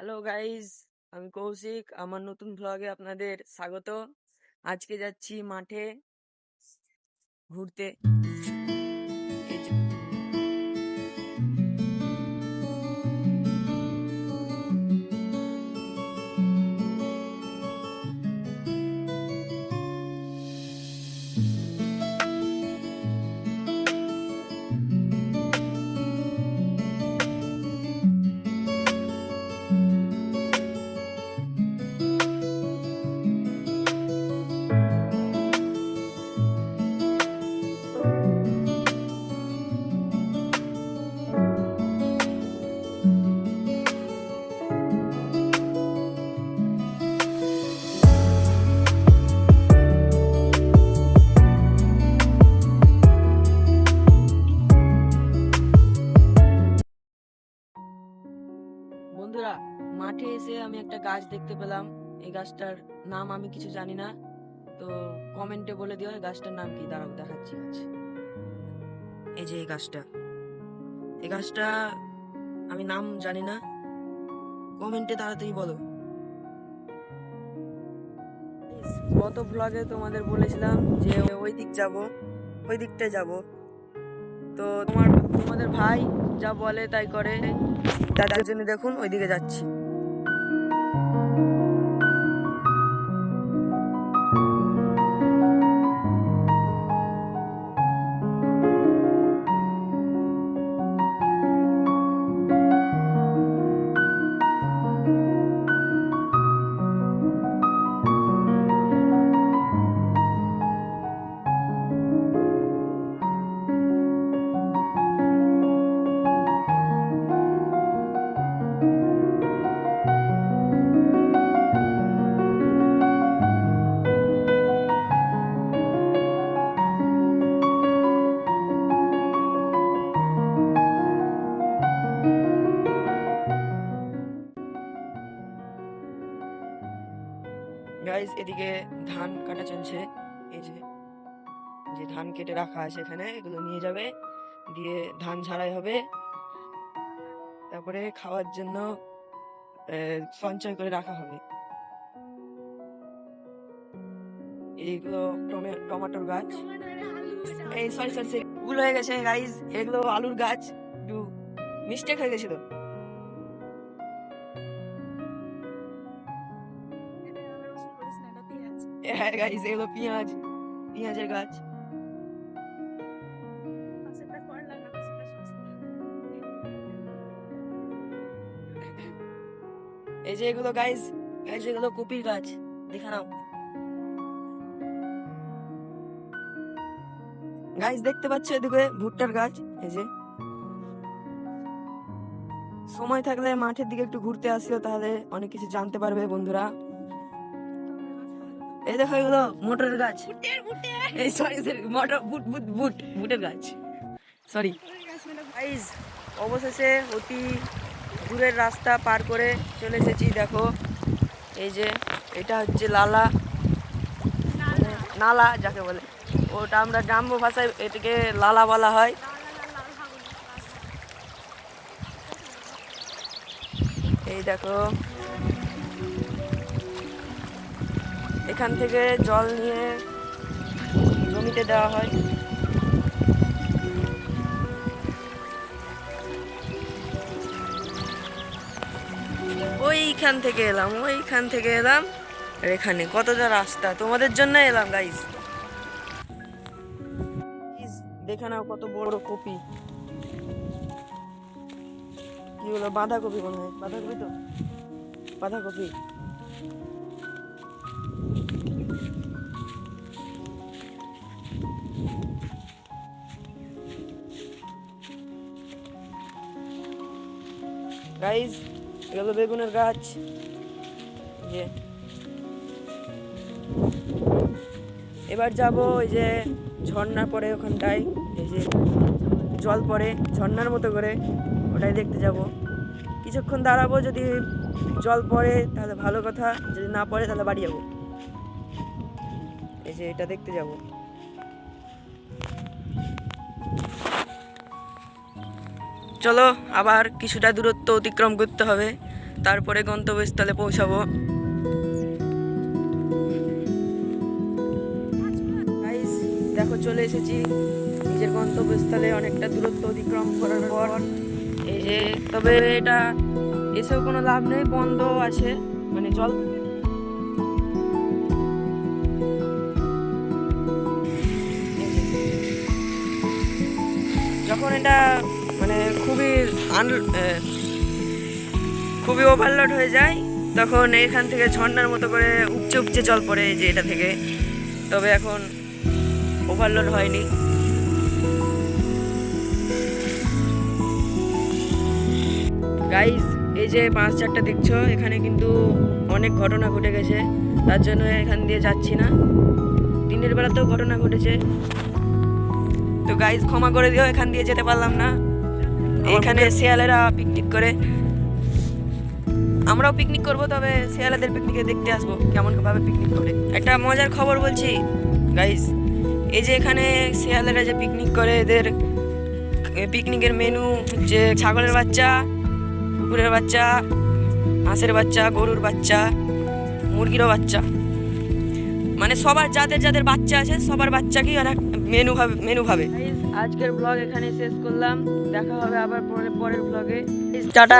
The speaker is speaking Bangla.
হ্যালো গাইস, আমি কৌশিক। আমার নতুন ভ্লগে আপনাদের স্বাগত। আজকে যাচ্ছি মাঠে ঘুরতে। এই যে বন্ধুরা, মাঠে এসে আমি একটা গাছ দেখতে পেলাম। এই গাছটার নাম আমি কিছু জানি না, তো কমেন্টে বলে দিও এই গাছটার নাম কি। দাঁড়াও, দেখাচ্ছি গাছ। এই যে এই গাছটা আমি নাম জানি না, কমেন্টে তাড়াতাড়ি বলো। গত ব্লগে তোমাদের বলেছিলাম যে ওই দিকটায় যাব। তো তোমাদের ভাই যা বলে তাই করে, তার জন্য দেখুন ওইদিকে যাচ্ছি। গাইজ, এদিকে ধান কাটা চলছে। এই যে যে ধান কেটে রাখা আছে এখানে, এগুলো নিয়ে যাবে, দিয়ে ধান ঝাড়াই হবে, তারপরে খাওয়ার জন্য সঞ্চয় করে রাখা হবে। এইগুলো টমেটোর গাছ, এই সরি ভুল হয়ে গেছে গাইজ, এগুলো আলুর গাছ, একটু মিস্টেক হয়ে গেছিল। হ্যাঁ গাইজ, এগুলো পেঁয়াজের গাছ। এই যে এগুলো গাইজ, এগুলো কপির গাছ, দেখে নাও গাইজ। দেখতে পাচ্ছ এদিকে ভুট্টার গাছ। এই যে সময় থাকলে মাঠের দিকে একটু ঘুরতে আসিও, তাহলে অনেক কিছু জানতে পারবে বন্ধুরা। এই দেখো এগুলো মোটরের গাছ, এই সরি মোটর বুটের গাছ, সরি গাইজ। অবশেষে অতি দূরের রাস্তা পার করে চলে এসেছি। দেখো এই যে এটা হচ্ছে নালা যাকে বলে, ওটা আমরা গ্রাম্য ভাষায় এটাকে লালা বলা হয়। এই দেখো, এখান থেকে জল নিয়ে জমিতে দেওয়া হয়। ওইখান থেকে এলাম আর এখানে কতটা রাস্তা তোমাদের জন্য এলাম গাইস। দেখে নাও কত বড় কপি, কি হলো, বাঁধাকপি মনে হয়, বাঁধাকপি তো, বাঁধাকপি। গাইস, এগুলো বেগুনের গাছ। যে এবার যাব ওই যে ঝর্ণা পড়ে ওখানটায়, এই যে জল পড়ে ঝর্ণার মতো করে, ওটাই দেখতে যাব। কিছুক্ষণ দাঁড়াবো, যদি জল পড়ে তাহলে ভালো কথা, যদি না পড়ে তাহলে বাড়ি যাবো। এই যে এটা দেখতে যাব। চলো, আবার কিছুটা দূরত্ব অতিক্রম করতে হবে, তারপরে গন্তব্যস্থলে পৌঁছাবো। গাইস দেখো চলে এসেছি নিজের গন্তব্যস্থলে অনেকটা দূরত্ব অতিক্রম করার পর। এই যে তবে এটা এসেও কোনো লাভ নেই, বন্ধ আছে, মানে জল যখন এটা মানে খুবই ওভারলোড হয়ে যায় তখন এখান থেকে ঝর্ণার মতো করে উপচে উপচে জল পড়ে এই যে এটা থেকে। তবে এখন ওভারলোড হয়নি। গাইস এই যে বাস চারটা দেখছো, এখানে কিন্তু অনেক ঘটনা ঘটে গেছে, তার জন্য এখান দিয়ে যাচ্ছি না। দিনের বেলাতেও ঘটনা ঘটেছে, তো গাইস ক্ষমা করে দিও, এখান দিয়ে যেতে পারলাম না। এখানে শেয়ালেরা পিকনিক করে, আমরাও পিকনিক করব, তবে শেয়ালেদের পিকনিকে দেখতে আসবো কেমন ভাবে পিকনিক করে। একটা মজার খবর বলছি গাইস, এই যে এখানে শেয়ালেরা যে পিকনিক করে, এদের পিকনিকের মেনু হচ্ছে ছাগলের বাচ্চা, কুকুরের বাচ্চা, হাঁসের বাচ্চা, গরুর বাচ্চা, মুরগিরও বাচ্চা, মানে সবার যাদের যাদের বাচ্চা আছে সবার বাচ্চাকেই ওরা মেনু ভাবে। আজকের ব্লগ এখানে শেষ করলাম, দেখা হবে আবার পরের ব্লগে। টাটা।